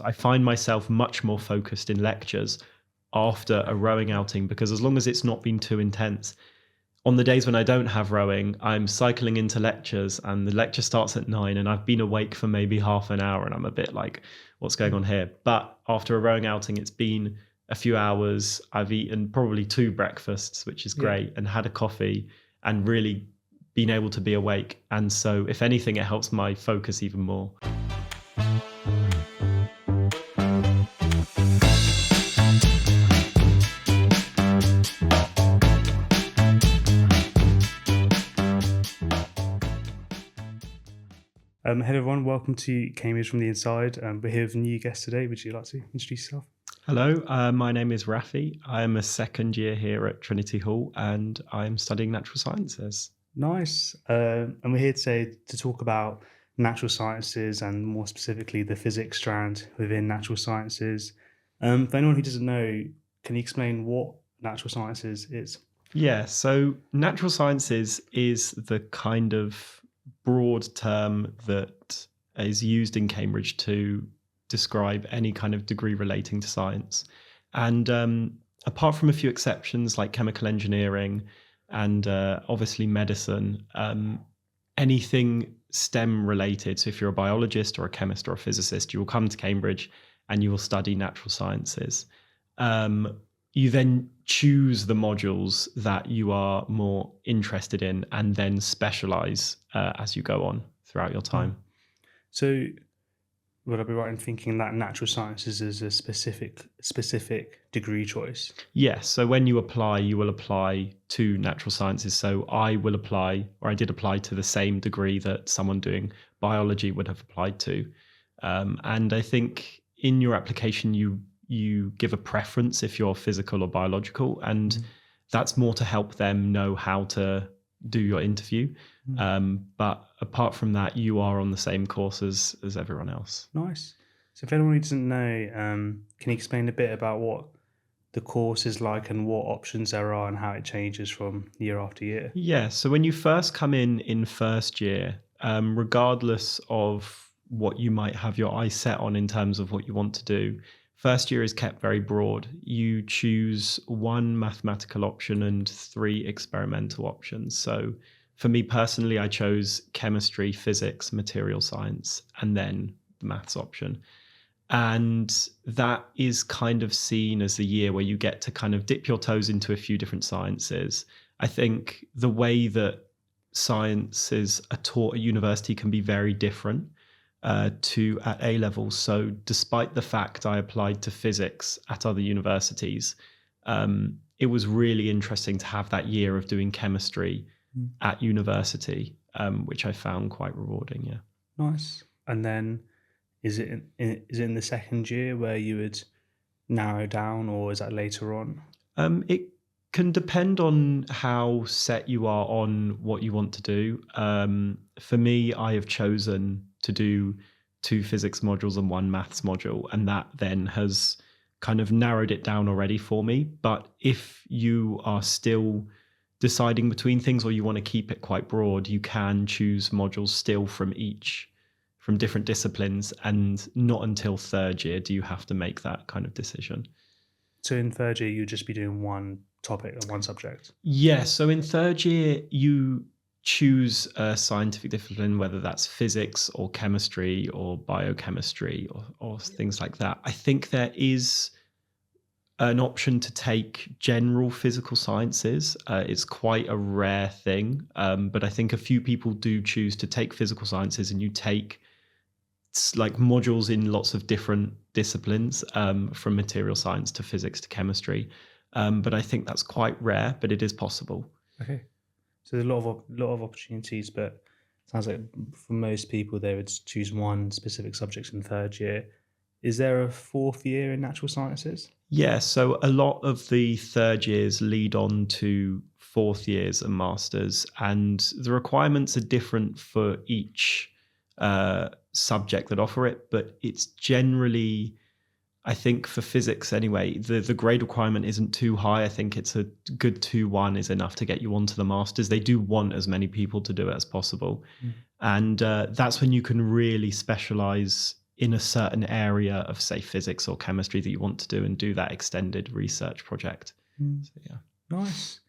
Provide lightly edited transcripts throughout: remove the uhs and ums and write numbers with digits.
I find myself much more focused in lectures after a rowing outing because as long as it's not been too intense, on the days when I don't have rowing, I'm cycling into lectures and the lecture starts at 9 and I've been awake for maybe half an hour and I'm a bit like, what's going on here? But after a rowing outing, it's been a few hours. I've eaten probably 2 breakfasts, which is great, and had a coffee and really been able to be awake. And so if anything, it helps my focus even more. Hello everyone, welcome to Cambridge from the Inside. We're here with a new guest today. Would you like to introduce yourself? Hello, my name is Raphi. I am a second year here at Trinity Hall and I'm studying natural sciences. Nice. And we're here today to talk about natural sciences and more specifically the physics strand within natural sciences. For anyone who doesn't know, can you explain what natural sciences is? Yeah, so natural sciences is the kind of broad term that is used in Cambridge to describe any kind of degree relating to science. And apart from a few exceptions like chemical engineering and obviously medicine, anything STEM related, so if you're a biologist or a chemist or a physicist, you will come to Cambridge and you will study natural sciences. You then choose the modules that you are more interested in and then specialize as you go on throughout your time. So would I be right in thinking that natural sciences is a specific degree choice? Yes. So when you apply, you will apply to natural sciences. So I will apply, or I did apply to the same degree that someone doing biology would have applied to. And I think in your application, you give a preference if you're physical or biological, and that's more to help them know how to do your interview. But apart from that, you are on the same course as everyone else. Nice. So if anyone who doesn't know, can you explain a bit about what the course is like and what options there are and how it changes from year after year? Yeah, so when you first come in first year, regardless of what you might have your eyes set on in terms of what you want to do, first year is kept very broad. You choose 1 mathematical option and 3 experimental options. So for me personally, I chose chemistry, physics, material science, and then the maths option. And that is kind of seen as the year where you get to kind of dip your toes into a few different sciences. I think the way that sciences are taught at university can be very different to at A level. So despite the fact I applied to physics at other universities, it was really interesting to have that year of doing chemistry at university, which I found quite rewarding. Yeah. Nice. And then is it in the second year where you would narrow down, or is that later on? It can depend on how set you are on what you want to do. For me, I have chosen to do 2 physics modules and 1 maths module, and that then has kind of narrowed it down already for me. But if you are still deciding between things or you want to keep it quite broad, you can choose modules still from different disciplines, and not until third year do you have to make that kind of decision. So in third year, you'd just be doing one topic or one subject? Yeah, so in third year, you choose a scientific discipline, whether that's physics or chemistry or biochemistry or things like that. I think there is an option to take general physical sciences. It's quite a rare thing, but I think a few people do choose to take physical sciences, and you take like modules in lots of different disciplines, from material science to physics to chemistry. But I think that's quite rare, but it is possible. Okay. So there's a lot of opportunities, but it sounds like for most people they would choose one specific subject in third year. Is there a fourth year in natural sciences? Yeah, so a lot of the third years lead on to fourth years and masters, and the requirements are different for each subject that offer it, but it's generally, I think for physics anyway, the grade requirement isn't too high. I think it's a good 2-1 is enough to get you onto the masters. They do want as many people to do it as possible. And that's when you can really specialize in a certain area of, say, physics or chemistry that you want to do, and do that extended research project. So, yeah. Nice.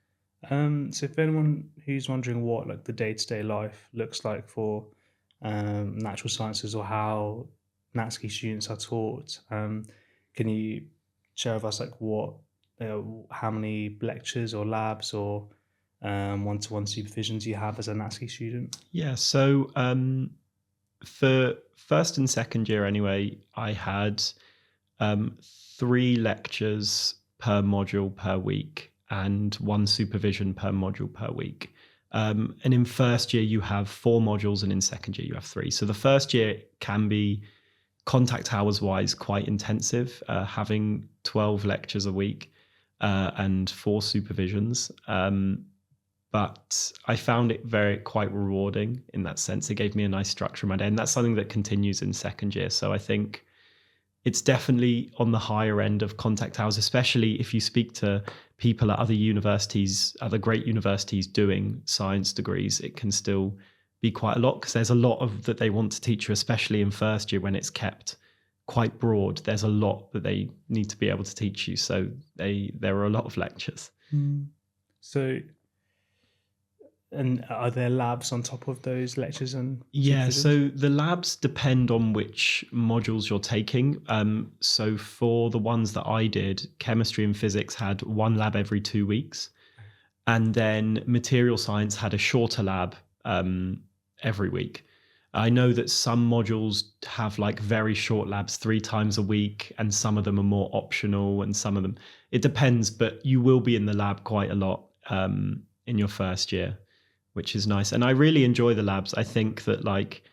So if anyone who's wondering what like the day-to-day life looks like for natural sciences, or how NatSci students are taught, can you share with us like what, how many lectures or labs or one-to-one supervisions you have as a NatSci student? Yeah. So for first and second year anyway, I had 3 lectures per module per week and 1 supervision per module per week. And in first year, you have 4 modules, and in second year, you have 3. So the first year can be, contact hours wise, quite intensive, having 12 lectures a week and 4 supervisions. But I found it quite rewarding in that sense. It gave me a nice structure in my day, and that's something that continues in second year. So I think it's definitely on the higher end of contact hours, especially if you speak to people at other universities, other great universities doing science degrees. It can still be quite a lot, because there's a lot of that they want to teach you, especially in first year when it's kept quite broad. There's a lot that they need to be able to teach you. So there are a lot of lectures. So, and are there labs on top of those lectures and Yeah, supervisions? so the labs depend on which modules you're taking. So for the ones that I did, chemistry and physics had 1 lab every 2 weeks. And then material science had a shorter lab every week. I know that some modules have like very short labs 3 times a week, and some of them are more optional, and some of them, it depends, but you will be in the lab quite a lot in your first year, which is nice. And I really enjoy the labs. I think that like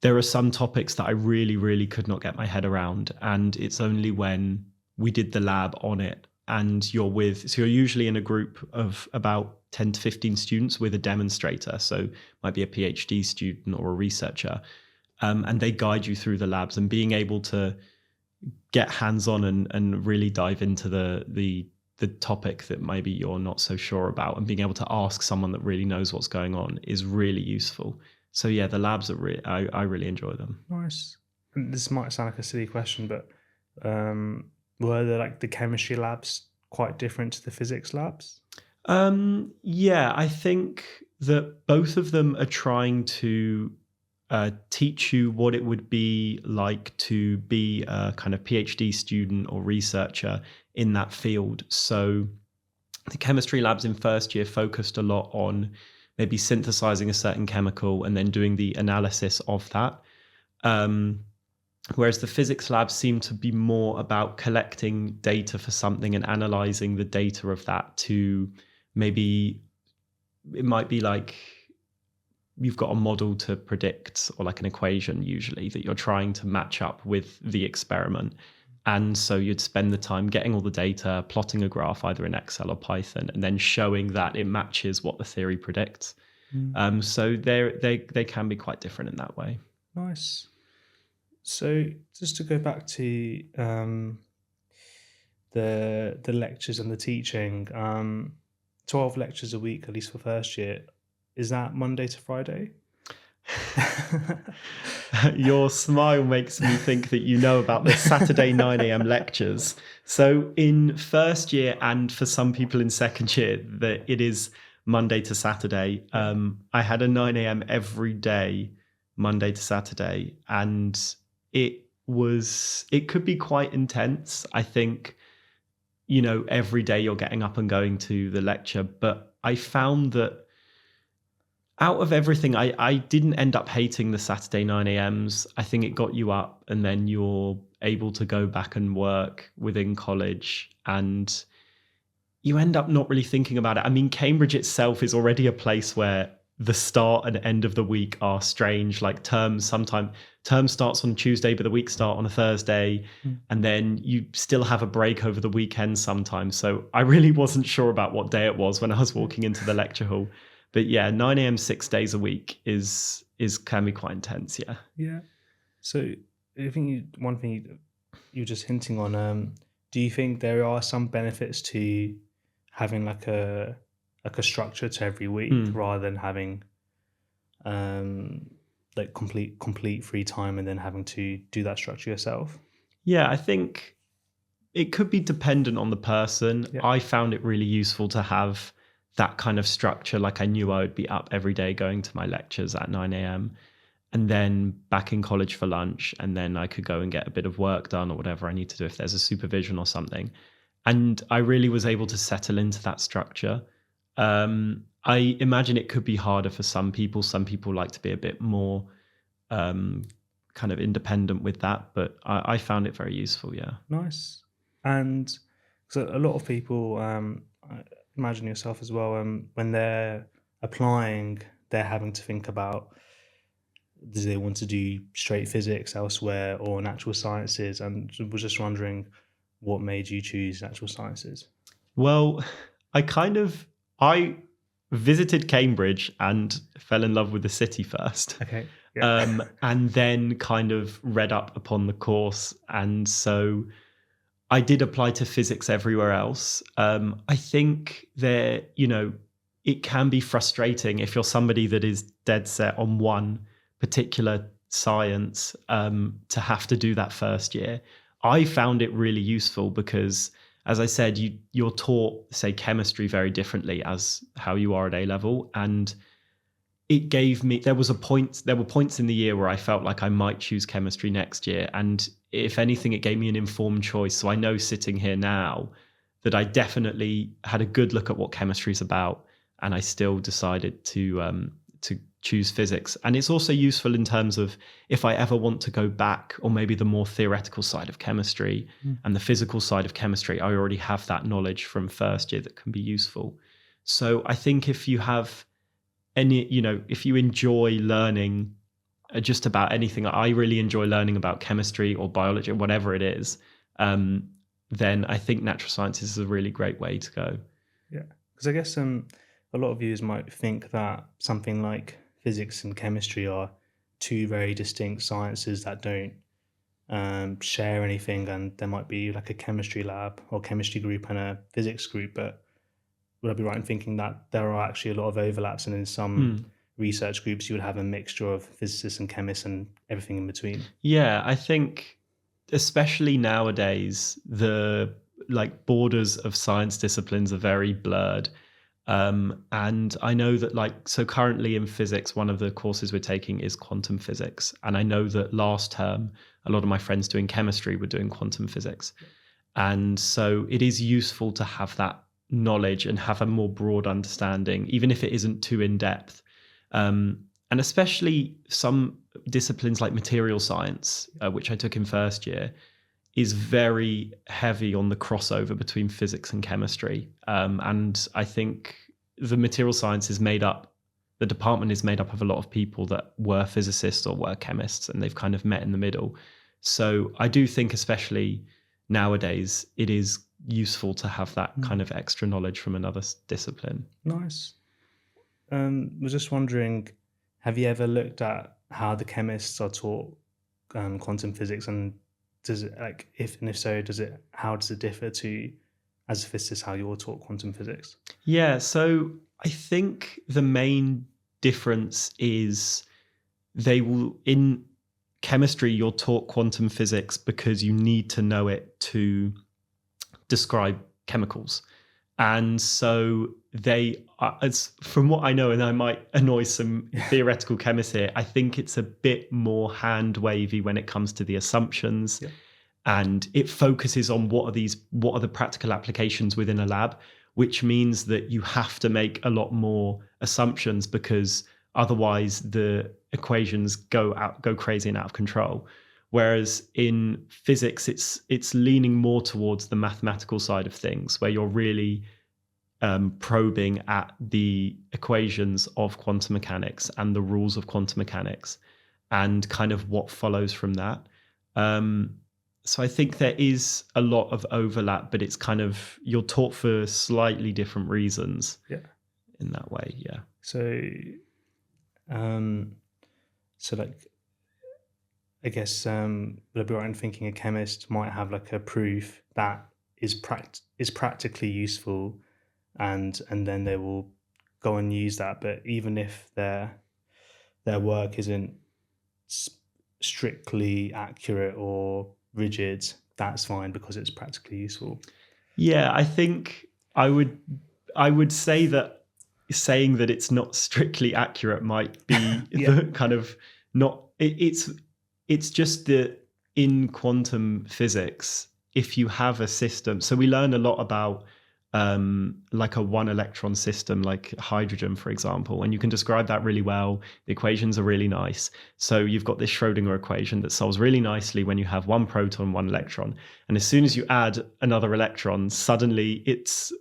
there are some topics that I really, really could not get my head around. And it's only when we did the lab on it, and so you're usually in a group of about 10 to 15 students with a demonstrator. So might be a PhD student or a researcher. And they guide you through the labs, and being able to get hands-on and really dive into the topic that maybe you're not so sure about, and being able to ask someone that really knows what's going on is really useful. So yeah, the labs are I really enjoy them. Nice. And this might sound like a silly question, but were the chemistry labs quite different to the physics labs? Yeah, I think that both of them are trying to teach you what it would be like to be a kind of PhD student or researcher in that field. So the chemistry labs in first year focused a lot on maybe synthesizing a certain chemical and then doing the analysis of that. Whereas the physics labs seem to be more about collecting data for something and analyzing the data of that to maybe, it might be like you've got a model to predict, or like an equation usually, that you're trying to match up with the experiment. And so you'd spend the time getting all the data, plotting a graph either in Excel or Python, and then showing that it matches what the theory predicts. So they can be quite different in that way. Nice. So just to go back to the lectures and the teaching, 12 lectures a week, at least for first year. Is that Monday to Friday? Your smile makes me think that you know about the Saturday 9 a.m. lectures. So in first year, and for some people in second year, that it is Monday to Saturday. I had a 9 a.m. every day, Monday to Saturday, and it could be quite intense. I think, every day you're getting up and going to the lecture, but I found that out of everything, I didn't end up hating the Saturday 9 a.m.s. I think it got you up, and then you're able to go back and work within college, and you end up not really thinking about it. I mean, Cambridge itself is already a place where the start and end of the week are strange. Like term starts on Tuesday, but the week start on a Thursday. And then you still have a break over the weekend sometimes. So I really wasn't sure about what day it was when I was walking into the lecture hall. But yeah, 9 a.m. 6 days a week can be quite intense. Yeah. Yeah. So I think one thing you're just hinting on, do you think there are some benefits to having like a structure to every week rather than having like complete free time and then having to do that structure yourself? Yeah, I think it could be dependent on the person. Yeah. I found it really useful to have that kind of structure. Like I knew I would be up every day going to my lectures at 9 a.m. and then back in college for lunch. And then I could go and get a bit of work done or whatever I need to do if there's a supervision or something. And I really was able to settle into that structure. I imagine it could be harder for some people. Some people like to be a bit more kind of independent with that, but I found it very useful. Yeah. Nice. And so a lot of people, I imagine yourself as well, when they're applying, they're having to think about, do they want to do straight physics elsewhere or natural sciences? And was just wondering what made you choose natural sciences? Well, I visited Cambridge and fell in love with the city first. Okay. Yeah. And then kind of read up upon the course. And so I did apply to physics everywhere else. I think it can be frustrating if you're somebody that is dead set on one particular science, to have to do that first year. I found it really useful because, as I said, you're taught, say, chemistry very differently as how you are at A level. And it gave me, there were points in the year where I felt like I might choose chemistry next year. And if anything, it gave me an informed choice. So I know sitting here now that I definitely had a good look at what chemistry is about. And I still decided to choose physics. And it's also useful in terms of if I ever want to go back, or maybe the more theoretical side of chemistry and the physical side of chemistry, I already have that knowledge from first year that can be useful. So I think if you have if you enjoy learning just about anything, I really enjoy learning about chemistry or biology or whatever it is, then I think natural sciences is a really great way to go. Yeah. Because I guess a lot of viewers might think that something like physics and chemistry are two very distinct sciences that don't share anything, and there might be like a chemistry lab or chemistry group and a physics group, but would I be right in thinking that there are actually a lot of overlaps, and in some research groups you would have a mixture of physicists and chemists and everything in between? Yeah, I think especially nowadays, the borders of science disciplines are very blurred. And I know that so currently in physics, one of the courses we're taking is quantum physics. And I know that last term, a lot of my friends doing chemistry were doing quantum physics. And so it is useful to have that knowledge and have a more broad understanding, even if it isn't too in depth. And especially some disciplines like material science, which I took in first year, is very heavy on the crossover between physics and chemistry. And I think the material science the department is made up of a lot of people that were physicists or were chemists, and they've kind of met in the middle. So I do think, especially nowadays, it is useful to have that kind of extra knowledge from another discipline. Nice. Was just wondering, have you ever looked at how the chemists are taught quantum physics, and does it if so, how does it differ to, as a physicist, how you're taught quantum physics? Yeah, so I think the main difference is in chemistry, you're taught quantum physics because you need to know it to describe chemicals. And so as from what I know, and I might annoy some theoretical chemists here, I think it's a bit more hand wavy when it comes to the assumptions. Yeah. And it focuses on what are the practical applications within a lab, which means that you have to make a lot more assumptions, because otherwise the equations go crazy and out of control. Whereas in physics, it's leaning more towards the mathematical side of things, where you're really probing at the equations of quantum mechanics and the rules of quantum mechanics and kind of what follows from that. So I think there is a lot of overlap, but it's kind of, you're taught for slightly different reasons. Yeah. In that way, yeah. So, I guess would I be right in thinking a chemist might have like a proof that is practically useful, and then they will go and use that. But even if their work isn't s- strictly accurate or rigid, that's fine because it's practically useful. Yeah, I think I would say that saying that it's not strictly accurate might be Yeah. the kind of not it's just that in quantum physics, if you have a system, so we learn a lot about like a one electron system, like hydrogen, for example, and you can describe that really well. The equations are really nice. So you've got this Schrodinger equation that solves really nicely when you have one proton, one electron. And as soon as you add another electron, suddenly it's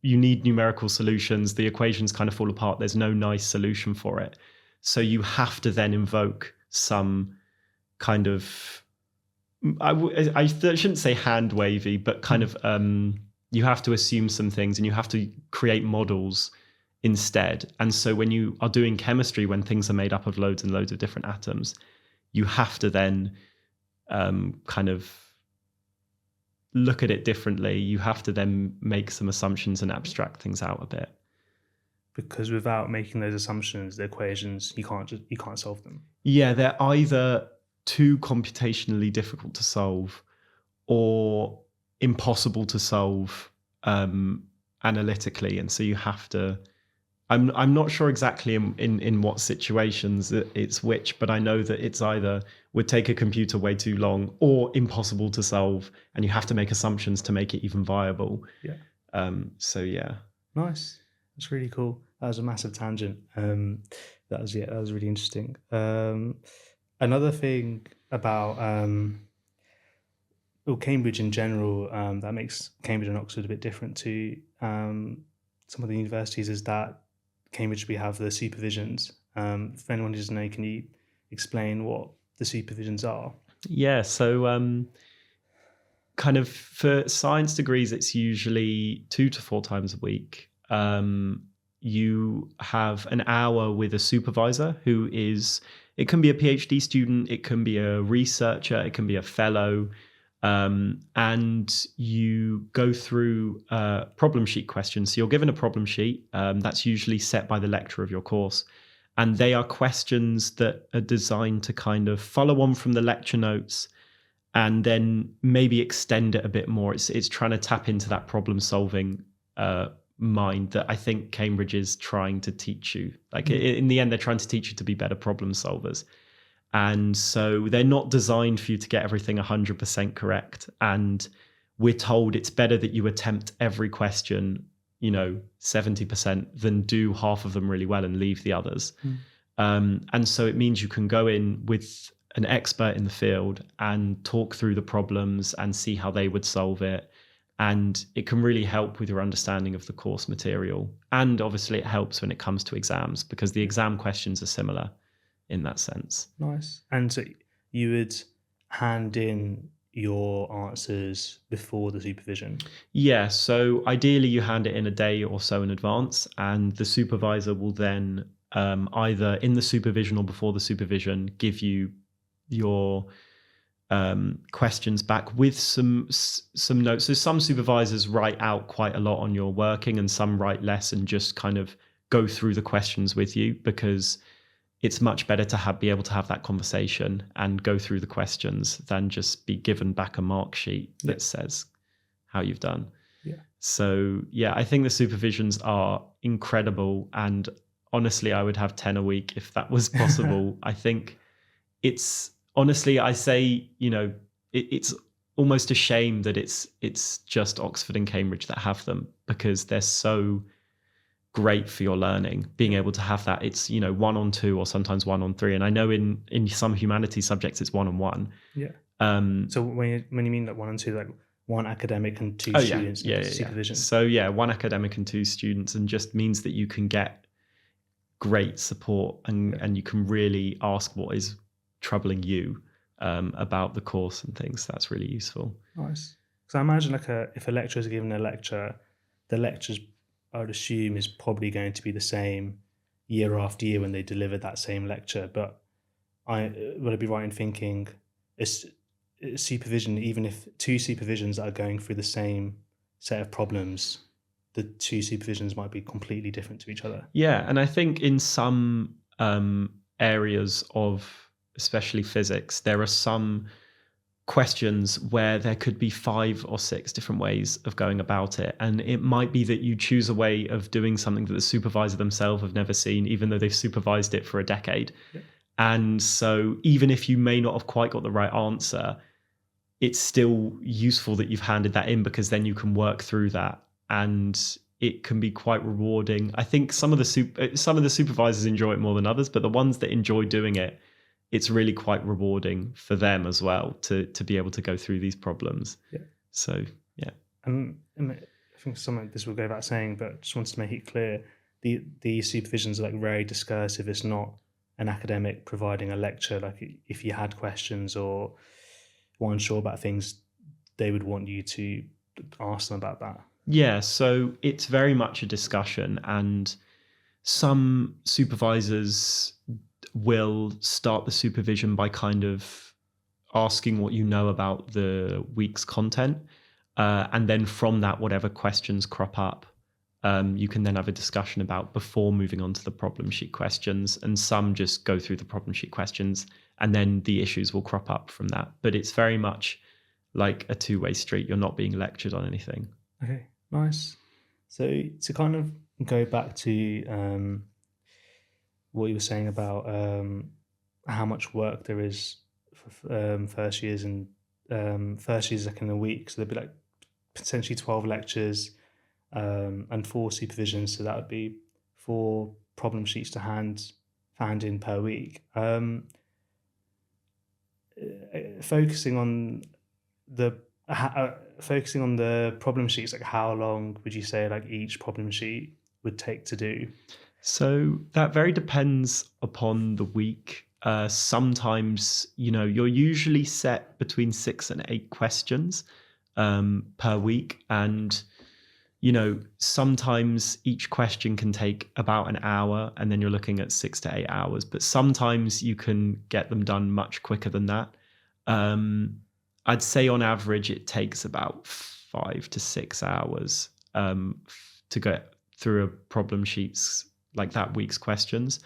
you need numerical solutions. The equations kind of fall apart. There's no nice solution for it. So you have to then invoke some kind of I shouldn't say hand wavy, but kind of you have to assume some things and you have to create models instead. And so when you are doing chemistry, when things are made up of loads and loads of different atoms, you have to then kind of look at it differently. You have to then make some assumptions and abstract things out a bit. Because without making those assumptions, the equations, you can't solve them. Yeah, they're either too computationally difficult to solve or impossible to solve analytically, and so you have to. I'm not sure exactly in what situations it's which, but I know that it's either would take a computer way too long or impossible to solve, and you have to make assumptions to make it even viable. Yeah. So yeah. Nice. That's really cool. That was a massive tangent. That was really interesting. Another thing about well, Cambridge in general, that makes Cambridge and Oxford a bit different to some of the universities is that Cambridge we have the supervisions. For anyone who doesn't know, can you explain what the supervisions are? Yeah, so kind of for science degrees, it's usually 2 to 4 times a week. You have an hour with a supervisor who is, it can be a PhD student, it can be a researcher, it can be a fellow, and you go through problem sheet questions. So you're given a problem sheet that's usually set by the lecturer of your course. And they are questions that are designed to kind of follow on from the lecture notes and then maybe extend it a bit more. It's trying to tap into that problem solving mind that I think Cambridge is trying to teach you. Like in the end, they're trying to teach you to be better problem solvers. And so they're not designed for you to get everything 100% correct. And we're told it's better that you attempt every question, 70% than do half of them really well and leave the others. And so it means you can go in with an expert in the field and talk through the problems and see how they would solve it. And it can really help with your understanding of the course material. And obviously it helps when it comes to exams because the exam questions are similar in that sense. Nice. And so you would hand in your answers before the supervision? Yeah, so ideally you hand it in a day or so in advance, and the supervisor will then either in the supervision or before the supervision give you your questions back with some notes. So some supervisors write out quite a lot on your working and some write less and just kind of go through the questions with you because it's much better to be able to have that conversation and go through the questions than just be given back a mark sheet that says how you've done. Yeah. So yeah, I think the supervisions are incredible. And honestly, I would have 10 a week if that was possible. I think it's honestly, I say, it's almost a shame that it's just Oxford and Cambridge that have them because they're so great for your learning, being able to have that. It's 1-on-2 or sometimes 1-on-3, and I know in some humanities subjects it's 1-on-1. So when you mean that 1 and 2, like one academic and two students supervision. So one academic and 2 students, and just means that you can get great support and you can really ask what is troubling you about the course and things. That's really useful. Nice. So I imagine if a lecturer is given a lecture, the lectures I would assume is probably going to be the same year after year when they deliver that same lecture. But would I be right in thinking it's supervision, even if 2 supervisions are going through the same set of problems, the 2 supervisions might be completely different to each other? Yeah, and I think in some areas of especially physics, there are some questions where there could be 5 or 6 different ways of going about it. And it might be that you choose a way of doing something that the supervisor themselves have never seen, even though they've supervised it for a decade. Yeah. And so even if you may not have quite got the right answer, it's still useful that you've handed that in, because then you can work through that, and it can be quite rewarding. I think some of the supervisors enjoy it more than others, but the ones that enjoy doing it, it's really quite rewarding for them as well to be able to go through these problems. Yeah. So yeah. I think some of this will go without saying, but just wanted to make it clear: the supervisions are like very discursive. It's not an academic providing a lecture. Like if you had questions or were unsure about things, they would want you to ask them about that. Yeah, so it's very much a discussion, and some supervisors will start the supervision by kind of asking what you know about the week's content. And then from that, whatever questions crop up, you can then have a discussion about before moving on to the problem sheet questions. And some just go through the problem sheet questions, and then the issues will crop up from that. But it's very much like a two-way street. You're not being lectured on anything. Okay, nice. So to kind of go back to what you were saying about how much work there is for first years, and first years like in a week, so there'd be like potentially 12 lectures and 4 supervisions, so that would be 4 problem sheets to hand in per week. Focusing on the problem sheets, like how long would you say like each problem sheet would take to do? So that very depends upon the week. Sometimes, you're usually set between 6 and 8 questions per week. And, sometimes each question can take about an hour, and then you're looking at 6 to 8 hours. But sometimes you can get them done much quicker than that. I'd say on average, it takes about 5 to 6 hours to get through a problem sheets like that week's questions.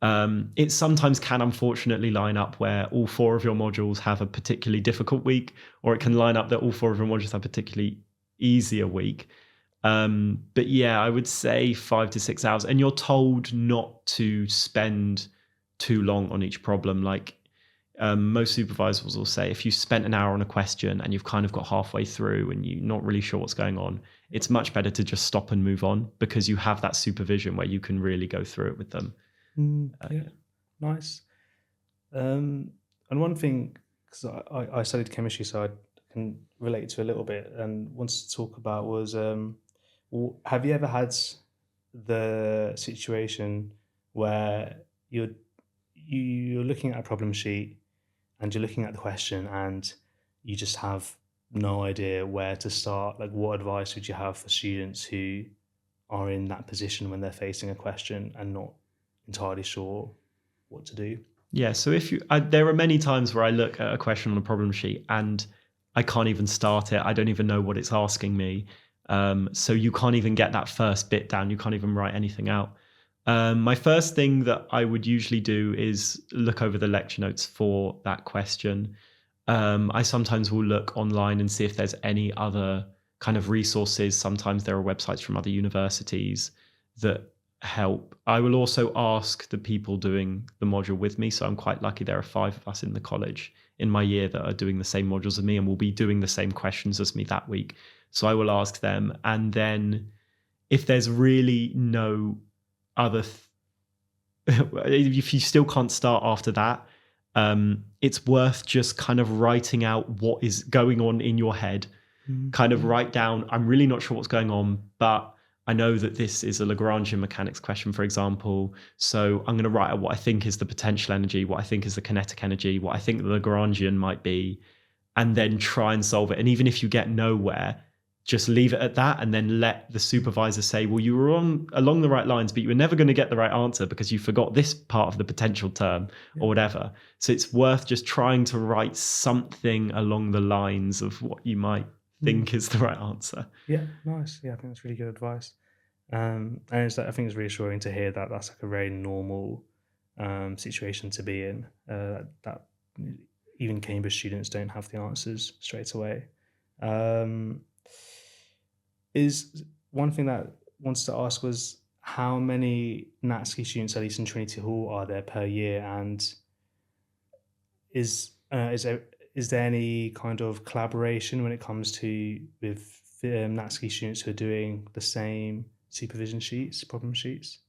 It sometimes can unfortunately line up where all 4 of your modules have a particularly difficult week, or it can line up that all 4 of your modules have a particularly easier week. But yeah, I would say 5 to 6 hours, and you're told not to spend too long on each problem. Like most supervisors will say, if you spent an hour on a question and you've kind of got halfway through and you're not really sure what's going on, it's much better to just stop and move on, because you have that supervision where you can really go through it with them. Yeah, nice. And one thing, because I studied chemistry, so I can relate to a little bit, and wanted to talk about was, have you ever had the situation where you're looking at a problem sheet and you're looking at the question and you just have no idea where to start? Like, what advice would you have for students who are in that position when they're facing a question and not entirely sure what to do? Yeah, so there are many times where I look at a question on a problem sheet and I can't even start it. I don't even know what it's asking me. So you can't even get that first bit down. You can't even write anything out. My first thing that I would usually do is look over the lecture notes for that question. I sometimes will look online and see if there's any other kind of resources. Sometimes there are websites from other universities that help. I will also ask the people doing the module with me. So I'm quite lucky. There are 5 of us in the college in my year that are doing the same modules as me and will be doing the same questions as me that week. So I will ask them. And then if there's really no other if you still can't start after that, it's worth just kind of writing out what is going on in your head. Kind of write down, I'm really not sure what's going on, but I know that this is a Lagrangian mechanics question, for example. So I'm going to write out what I think is the potential energy, what I think is the kinetic energy, what I think the Lagrangian might be, and then try and solve it. And even if you get nowhere, just leave it at that, and then let the supervisor say, well, you were along the right lines, but you were never going to get the right answer because you forgot this part of the potential term or whatever. So it's worth just trying to write something along the lines of what you might think is the right answer. Yeah, nice. Yeah, I think that's really good advice. And I think it's reassuring to hear that that's like a very normal situation to be in. That even Cambridge students don't have the answers straight away. Is one thing that I wanted to ask was how many NatSci students, at least in Trinity Hall, are there per year, and is there any kind of collaboration when it comes to with NatSci students who are doing the same supervision sheets, problem sheets?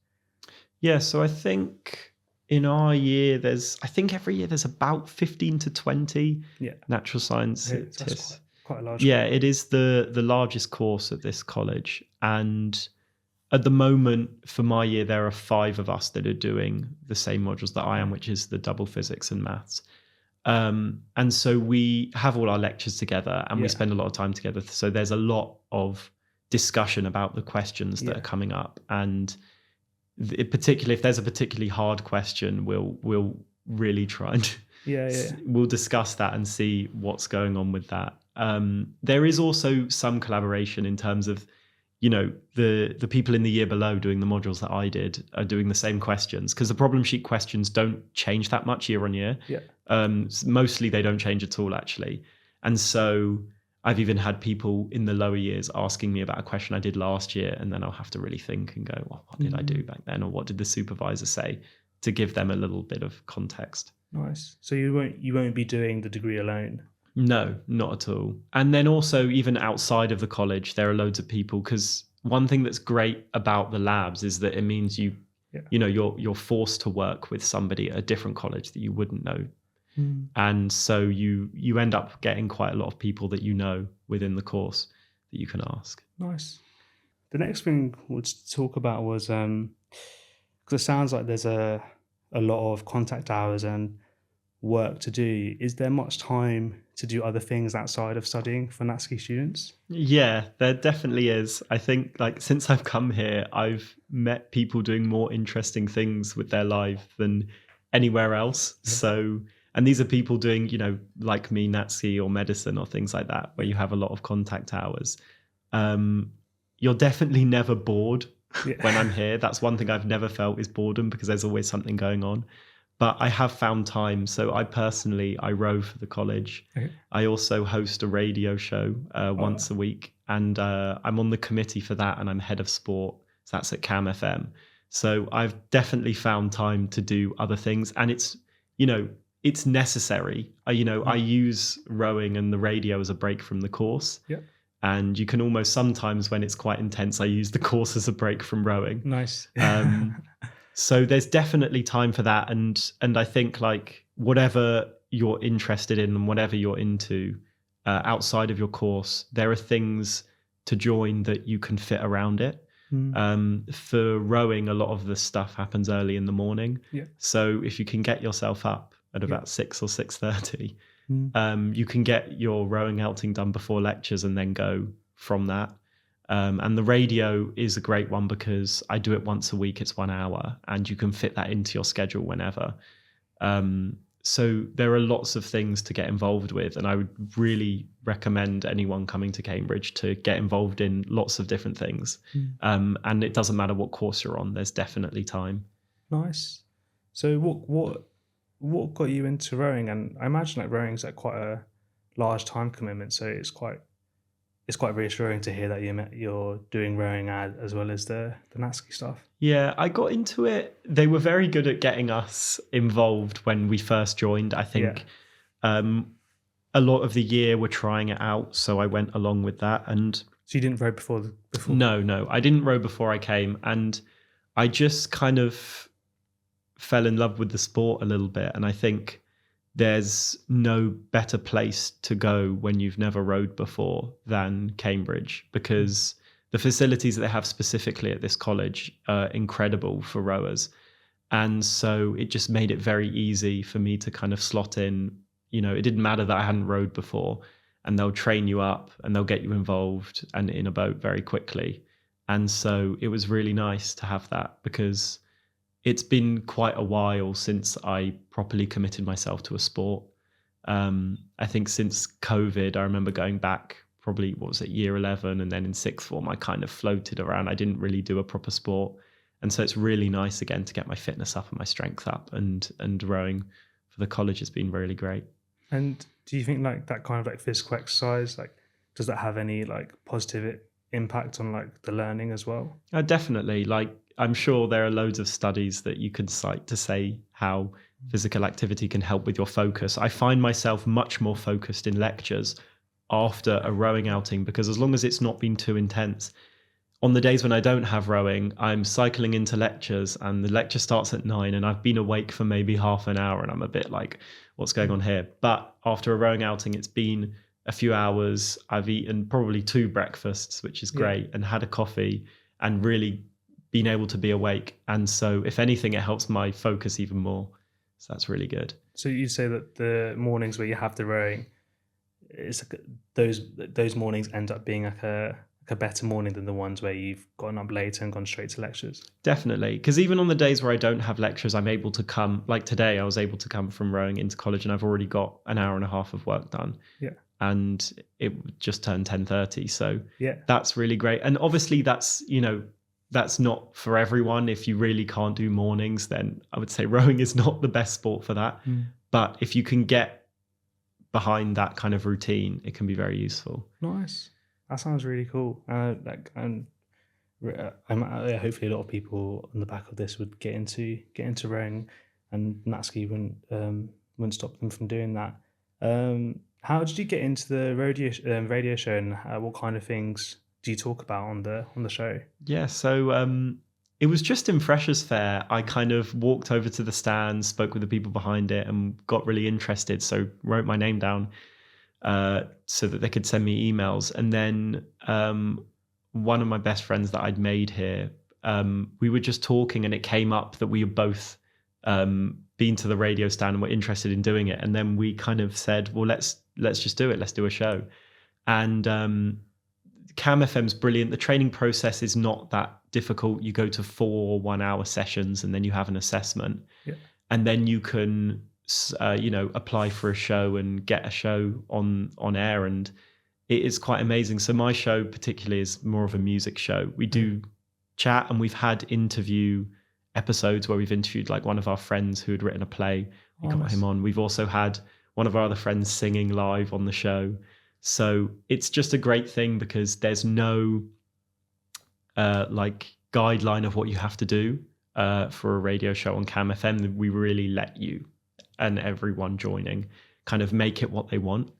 Yeah, so I think in our year, I think every year there's about 15 to 20 Yeah, natural that's scientists. quite a large Yeah, cohort. it is the largest course at this college. And at the moment, for my year, there are 5 of us that are doing the same modules that I am, which is the double physics and maths. And so we have all our lectures together and we Yeah, spend a lot of time together. So there's a lot of discussion about the questions that yeah, are coming up. And particularly if there's a particularly hard question, we'll really try and yeah. we'll discuss that and see what's going on with that. There is also some collaboration in terms of, the people in the year below doing the modules that I did are doing the same questions, because the problem sheet questions don't change that much year on year. Yeah. Mostly they don't change at all, actually. And so I've even had people in the lower years asking me about a question I did last year, and then I'll have to really think and go, well, what did I do back then? Or what did the supervisor say, to give them a little bit of context? Nice. So you won't be doing the degree alone. No, not at all. And then also, even outside of the college, there are loads of people, because one thing that's great about the labs is that it means Yeah. you're forced to work with somebody at a different college that you wouldn't know. Mm. And so you end up getting quite a lot of people that you know within the course that you can ask. Nice. The next thing we'll talk about was because it sounds like there's a lot of contact hours and work to do. Is there much time to do other things outside of studying for NatSci students? Yeah, there definitely is. I think, like, since I've come here, I've met people doing more interesting things with their life than anywhere else. Yeah. So, and these are people doing, like me, NatSci or medicine or things like that, where you have a lot of contact hours. You're definitely never bored when I'm here. That's one thing I've never felt, is boredom, because there's always something going on. But I have found time. So I row for the college. Okay. I also host a radio show once a week, and I'm on the committee for that, and I'm head of sport. So that's at CamFM. So I've definitely found time to do other things, and it's necessary. I use rowing and the radio as a break from the course. Yeah. And you can almost, sometimes when it's quite intense, I use the course as a break from rowing. Nice. So there's definitely time for that. And I think, like, whatever you're interested in and whatever you're into outside of your course, there are things to join that you can fit around it. For rowing, a lot of the stuff happens early in the morning. Yeah. So if you can get yourself up at about 6 or 6:30, you can get your rowing outing done before lectures and then go from that. And the radio is a great one, because I do it once a week. It's 1 hour, and you can fit that into your schedule whenever. So there are lots of things to get involved with, and I would really recommend anyone coming to Cambridge to get involved in lots of different things. And it doesn't matter what course you're on, there's definitely time. Nice. So what got you into rowing? And I imagine like rowing is like quite a large time commitment, so it's quite reassuring to hear that you're doing rowing as well as the NatSci stuff. Yeah, I got into it. They were very good at getting us involved when we first joined. I think a lot of the year we're trying it out, so I went along with that. And so you didn't row before? No, I didn't row before I came, and I just kind of fell in love with the sport a little bit. And I think there's no better place to go when you've never rowed before than Cambridge, because the facilities that they have specifically at this college are incredible for rowers. And so it just made it very easy for me to kind of slot in. It didn't matter that I hadn't rowed before, and they'll train you up and they'll get you involved and in a boat very quickly. And so it was really nice to have that, because it's been quite a while since I properly committed myself to a sport. I think since COVID, I remember going back probably, year 11, and then in sixth form, I kind of floated around. I didn't really do a proper sport. And so it's really nice again to get my fitness up and my strength up, and rowing for the college has been really great. And do you think like that kind of like physical exercise, like does that have any like positive impact on like the learning as well? Definitely. Like, I'm sure there are loads of studies that you can cite to say how physical activity can help with your focus. I find myself much more focused in lectures after a rowing outing, because as long as it's not been too intense, on the days when I don't have rowing, I'm cycling into lectures and the lecture starts at 9 and I've been awake for maybe half an hour and I'm a bit like, what's going on here? But after a rowing outing, it's been a few hours. I've eaten probably 2 breakfasts, which is great, and had a coffee and really been able to be awake. And so if anything, it helps my focus even more. So that's really good. So you say that the mornings where you have the rowing, it's like those mornings end up being like a better morning than the ones where you've gotten up later and gone straight to lectures? Definitely. Because even on the days where I don't have lectures, I'm able to come, like today, I was able to come from rowing into college and I've already got an hour and a half of work done. Yeah. And it just turned 10:30. So yeah, that's really great. And obviously that's, that's not for everyone. If you really can't do mornings, then I would say rowing is not the best sport for that. But if you can get behind that kind of routine, it can be very useful. Nice. That sounds really cool. Hopefully a lot of people on the back of this would get into rowing, and NatSci wouldn't stop them from doing that. How did you get into the radio show, and what kind of things do you talk about on the show? Yeah, so it was just in Freshers' Fair. I kind of walked over to the stand, spoke with the people behind it, and got really interested. So wrote my name down so that they could send me emails. And then one of my best friends that I'd made here, we were just talking, and it came up that we had both been to the radio stand and were interested in doing it. And then we kind of said, well, let's just do it. Let's do a show. And CamFM's brilliant. The training process is not that difficult. You go to 4 1-hour sessions and then you have an assessment. Yeah. And then you can, apply for a show and get a show on air. And it is quite amazing. So my show particularly is more of a music show. We do chat, and we've had interview episodes where we've interviewed like one of our friends who had written a play. We got him on. We've also had one of our other friends singing live on the show. So it's just a great thing because there's no guideline of what you have to do for a radio show on CamFM. We really let you and everyone joining kind of make it what they want.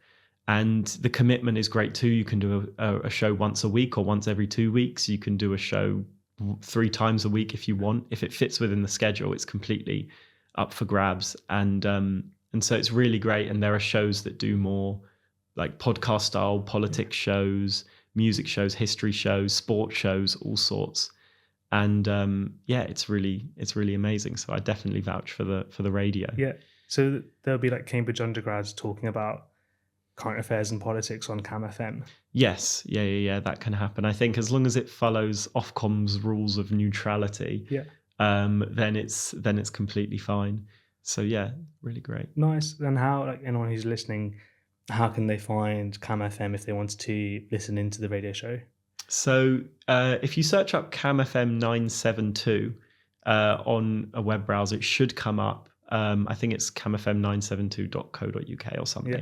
And the commitment is great too. You can do a show once a week or once every 2 weeks. You can do a show 3 times a week if you want. If it fits within the schedule, it's completely up for grabs. And so it's really great. And there are shows that do more like podcast style, politics shows, music shows, history shows, sports shows, all sorts. And it's really amazing. So I definitely vouch for the radio. Yeah. So there'll be like Cambridge undergrads talking about current affairs and politics on CamFM. Yes. Yeah. That can happen. I think as long as it follows Ofcom's rules of neutrality, then it's completely fine. So yeah, really great. Nice. And how, like anyone who's listening, how can they find CamFM if they want to listen into the radio show? So if you search up CamFM 972 on a web browser, it should come up. I think it's camfm972.co.uk or something. Yeah.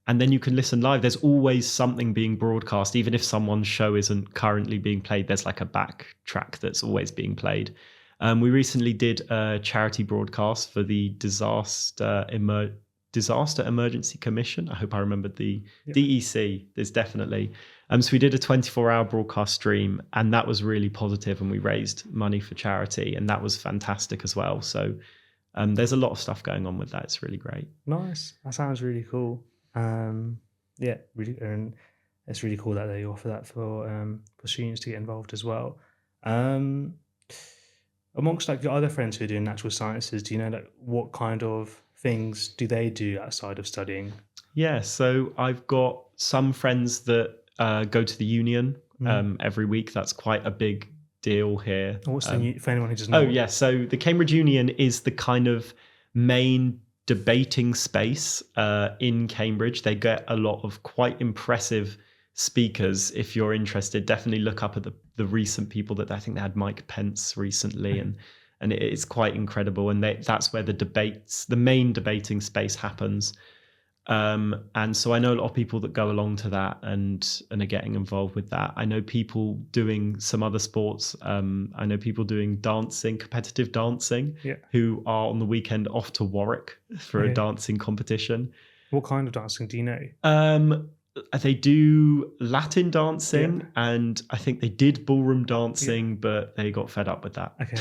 And then you can listen live. There's always something being broadcast. Even if someone's show isn't currently being played, there's like a back track that's always being played. We recently did a charity broadcast for the Disaster Emergency Commission. I hope I remembered the DEC. There's definitely. So we did a 24-hour broadcast stream, and that was really positive, and we raised money for charity, and that was fantastic as well. So there's a lot of stuff going on with that. It's really great. Nice. That sounds really cool. Really, and it's really cool that they offer that for students to get involved as well. Amongst like your other friends who are doing natural sciences, do you know like what kind of things do they do outside of studying? Yeah, so I've got some friends that go to the union every week. That's quite a big deal here. What's the for anyone who doesn't know? Oh yeah, so the Cambridge Union is the kind of main debating space in Cambridge. They get a lot of quite impressive speakers, if you're interested, definitely look up at the recent people that I think they had Mike Pence recently, and it's quite incredible. And that's where the main debating space happens. And so I know a lot of people that go along to that and are getting involved with that. I know people doing some other sports. I know people doing dancing, competitive dancing, who are on the weekend off to Warwick for a dancing competition. What kind of dancing do you know? They do Latin dancing, and I think they did ballroom dancing, but they got fed up with that. Okay.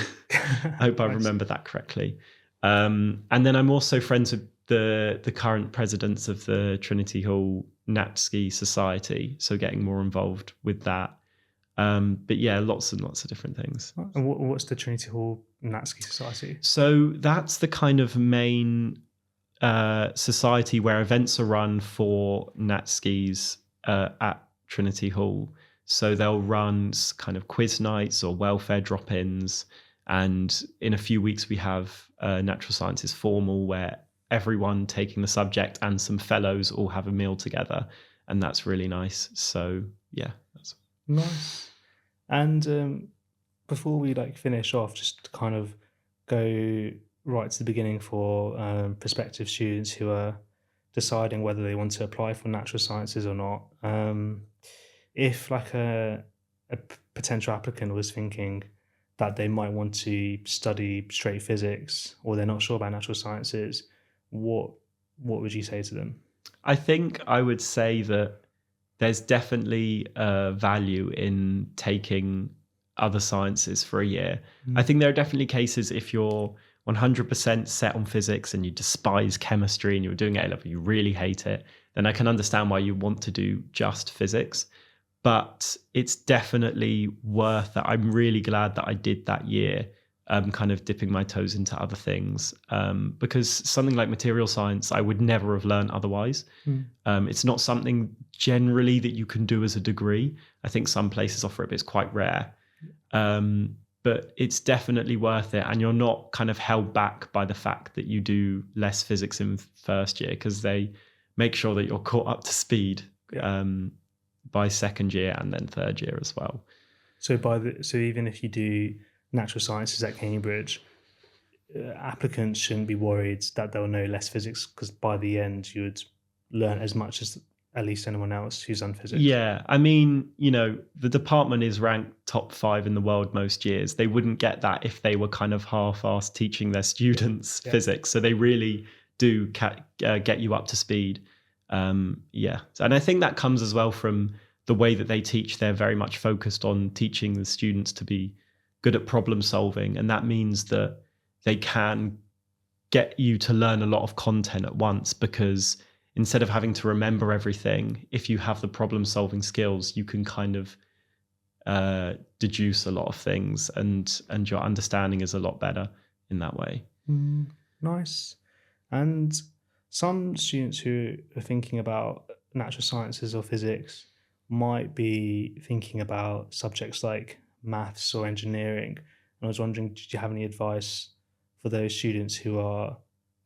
I hope I remember that correctly. And then I'm also friends with the current presidents of the Trinity Hall NatSci Society, so getting more involved with that. But yeah, lots and lots of different things. And what's the Trinity Hall NatSci Society? So that's the kind of main society where events are run for NatSkis at Trinity Hall. So they'll run kind of quiz nights or welfare drop-ins. And in a few weeks, we have Natural Sciences Formal, where everyone taking the subject and some fellows all have a meal together. And that's really nice. So yeah. That's nice. And before we finish off, just to kind of go right to the beginning for prospective students who are deciding whether they want to apply for natural sciences or not. If a potential applicant was thinking that they might want to study straight physics, or they're not sure about natural sciences, what would you say to them? I think I would say that there's definitely value in taking other sciences for a year. I think there are definitely cases if you're 100% set on physics and you despise chemistry and you're doing A-level, you really hate it, then I can understand why you want to do just physics. But it's definitely worth it. I'm really glad that I did that year, kind of dipping my toes into other things, because something like material science, I would never have learned otherwise. It's not something generally that you can do as a degree. I think some places offer it, but it's quite rare. But it's definitely worth it. And you're not kind of held back by the fact that you do less physics in first year, because they make sure that you're caught up to speed by second year and then third year as well. So even if you do natural sciences at Cambridge, applicants shouldn't be worried that they'll know less physics, because by the end you would learn as much as at least anyone else who's done physics. Yeah, I mean, the department is ranked top 5 in the world most years. They wouldn't get that if they were kind of half-assed teaching their students physics. So they really do get you up to speed. And I think that comes as well from the way that they teach. They're very much focused on teaching the students to be good at problem solving. And that means that they can get you to learn a lot of content at once, because instead of having to remember everything, if you have the problem solving skills, you can kind of deduce a lot of things, and your understanding is a lot better in that way. Nice. And some students who are thinking about natural sciences or physics might be thinking about subjects like maths or engineering. And I was wondering, did you have any advice for those students who are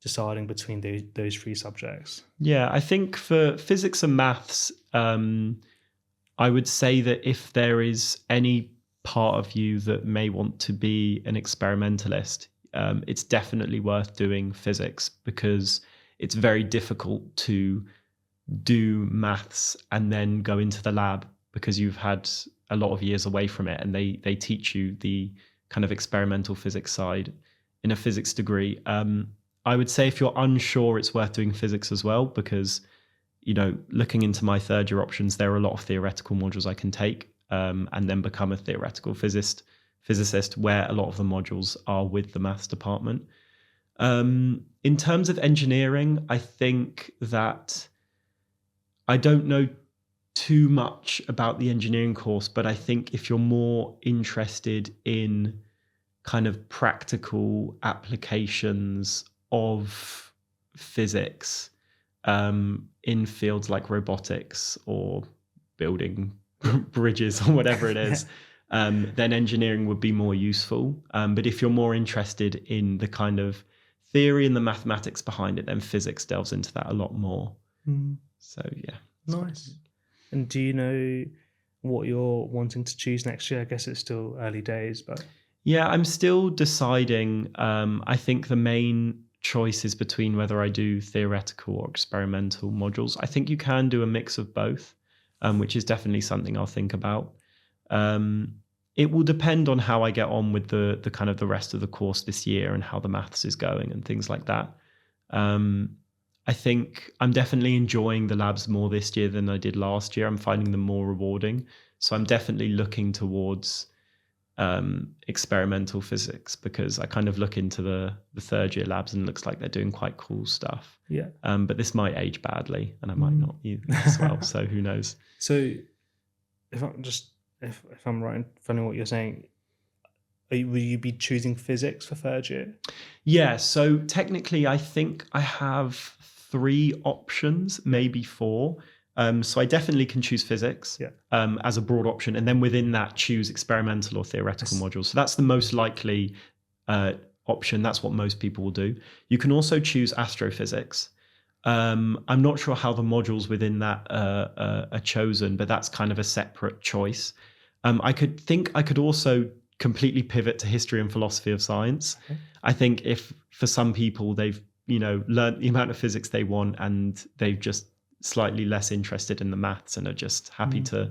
deciding between those 3 subjects? Yeah, I think for physics and maths, I would say that if there is any part of you that may want to be an experimentalist, it's definitely worth doing physics, because it's very difficult to do maths and then go into the lab, because you've had a lot of years away from it, and they teach you the kind of experimental physics side in a physics degree. I would say if you're unsure, it's worth doing physics as well, because, looking into my third year options, there are a lot of theoretical modules I can take and then become a theoretical physicist, where a lot of the modules are with the maths department. In terms of engineering, I think that I don't know too much about the engineering course, but I think if you're more interested in kind of practical applications of physics in fields like robotics or building bridges or whatever it is, then engineering would be more useful. But if you're more interested in the kind of theory and the mathematics behind it, then physics delves into that a lot more. So yeah. Nice. And do you know what you're wanting to choose next year? I guess it's still early days, but Yeah, I'm still deciding. I think the main choice is between whether I do theoretical or experimental modules. I think you can do a mix of both, which is definitely something I'll think about. Um, it will depend on how I get on with the kind of the rest of the course this year and how the maths is going and things like that. Um, I think I'm definitely enjoying the labs more this year than I did last year. I'm finding them more rewarding. So I'm definitely looking towards experimental physics, because I kind of look into the third year labs and it looks like they're doing quite cool stuff. yeah. But this might age badly and I might not either as well. So who knows? So if I'm right in following what you're saying, will you be choosing physics for third year? Yeah. So technically, I think I have 3 options, maybe 4. So I definitely can choose physics as a broad option, and then within that choose experimental or theoretical modules. So that's the most likely option. That's what most people will do. You can also choose astrophysics. I'm not sure how the modules within that are chosen, but that's kind of a separate choice. I could also completely pivot to history and philosophy of science. Okay. I think if for some people they've learned the amount of physics they want and they've just slightly less interested in the maths and are just happy to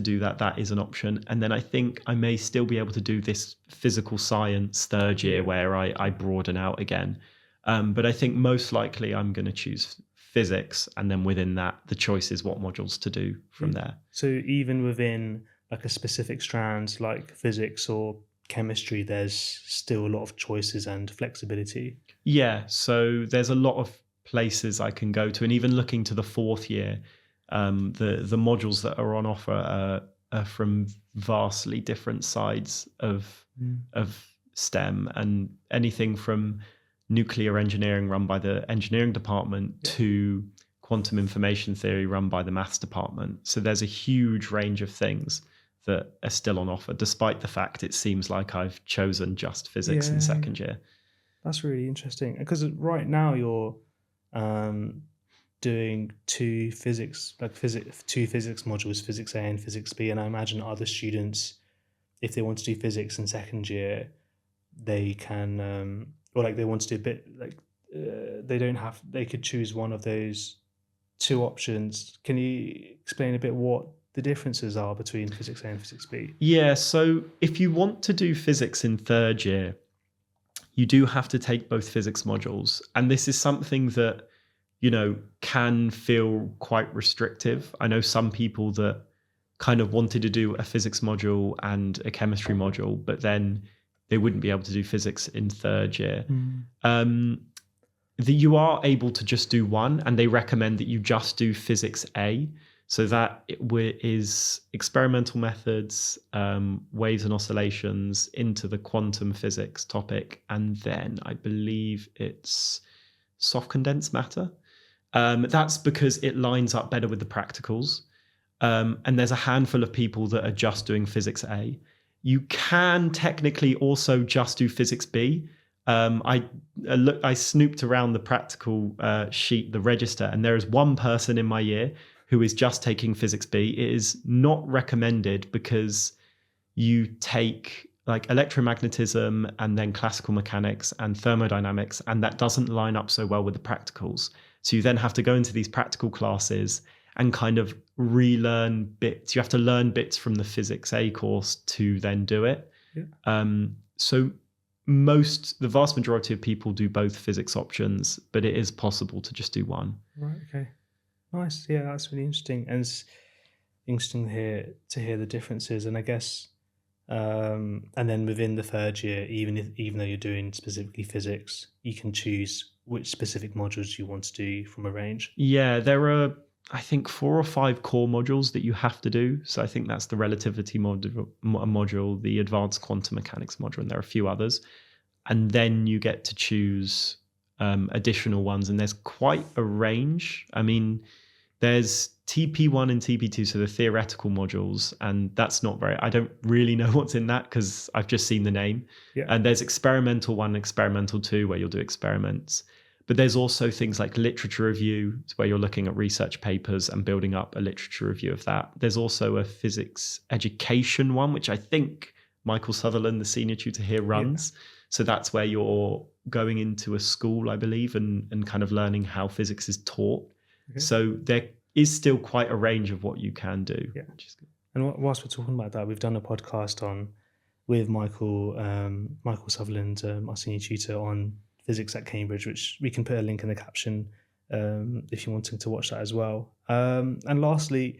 do that, that is an option. And then I think I may still be able to do this physical science third year where I broaden out again. But I think most likely I'm going to choose physics, and then within that the choice is what modules to do from there. So even within like a specific strand like physics or chemistry, there's still a lot of choices and flexibility. Yeah, so there's a lot of places I can go to, and even looking to the fourth year, the modules that are on offer are from vastly different sides of STEM, and anything from nuclear engineering run by the engineering department to quantum information theory run by the maths department. So there's a huge range of things that are still on offer, despite the fact it seems like I've chosen just physics in second year. That's really interesting, because right now you're doing two physics modules, physics A and physics B, and I imagine other students, if they want to do physics in second year, they can or like they want to do a bit like they could choose one of those 2 options. Can you explain a bit what the differences are between physics A and physics B? Yeah, so if you want to do physics in third year, you do have to take both physics modules. And this is something that, can feel quite restrictive. I know some people that kind of wanted to do a physics module and a chemistry module, but then they wouldn't be able to do physics in third year. You are able to just do one, and they recommend that you just do physics A. So that is experimental methods, waves and oscillations into the quantum physics topic. And then I believe it's soft condensed matter. That's because it lines up better with the practicals. And there's a handful of people that are just doing physics A. You can technically also just do physics B. I snooped around the practical sheet, the register, and there is one person in my year who is just taking physics B. It is not recommended because you take like electromagnetism and then classical mechanics and thermodynamics, and that doesn't line up so well with the practicals. So you then have to go into these practical classes and kind of relearn bits. You have to learn bits from the physics A course to then do it. So the vast majority of people do both physics options, but it is possible to just do one. Right, okay. Nice. Yeah, that's really interesting. And it's interesting to hear the differences. And I guess, and then within the third year, even though you're doing specifically physics, you can choose which specific modules you want to do from a range. Yeah, there are, I think, 4 or 5 core modules that you have to do. So I think that's the relativity module, the advanced quantum mechanics module, and there are a few others. And then you get to choose additional ones, and there's quite a range. I mean, there's TP1 and TP2, so the theoretical modules, and that's not I don't really know what's in that because I've just seen the name. And there's experimental 1, experimental 2, where you'll do experiments. But there's also things like literature review, where you're looking at research papers and building up a literature review of that. There's also a physics education one, which I think Michael Sutherland, the senior tutor here, runs. Yeah. So that's where you're going into a school, I believe, and kind of learning how physics is taught. Okay. So there is still quite a range of what you can do. Yeah. Which is good. And whilst we're talking about that, we've done a podcast with Michael Sutherland, our senior tutor, on physics at Cambridge, which we can put a link in the caption if you're wanting to watch that as well. And lastly,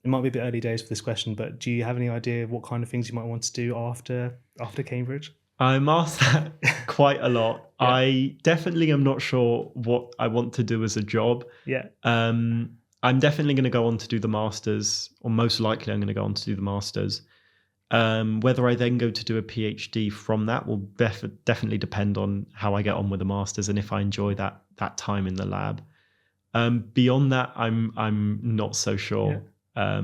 it might be a bit early days for this question, but do you have any idea of what kind of things you might want to do after Cambridge? I'm asked that quite a lot. Yeah. I definitely am not sure what I want to do as a job. Yeah. I'm definitely going to go on to do the masters, or most likely I'm going to go on to do the masters. Whether I then go to do a PhD from that will definitely depend on how I get on with the masters and if I enjoy that time in the lab. Beyond that, I'm not so sure. Yeah.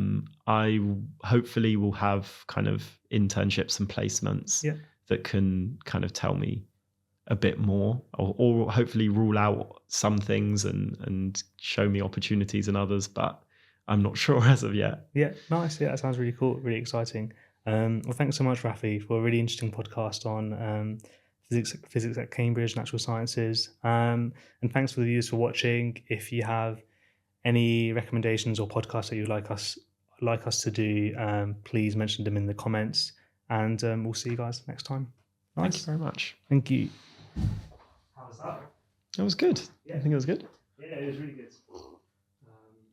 I hopefully will have kind of internships and placements that can kind of tell me a bit more, or hopefully rule out some things and show me opportunities in others, but I'm not sure as of yet. Yeah, nice. Yeah, that sounds really cool, really exciting. Well, thanks so much, Raphi, for a really interesting podcast on physics at Cambridge, natural sciences. And thanks for the viewers for watching. If you have any recommendations or podcasts that you'd like us to do, please mention them in the comments. And we'll see you guys next time. Nice. Thank you very much. Thank you. How was that? That was good. Yeah. I think it was good. Yeah, it was really good.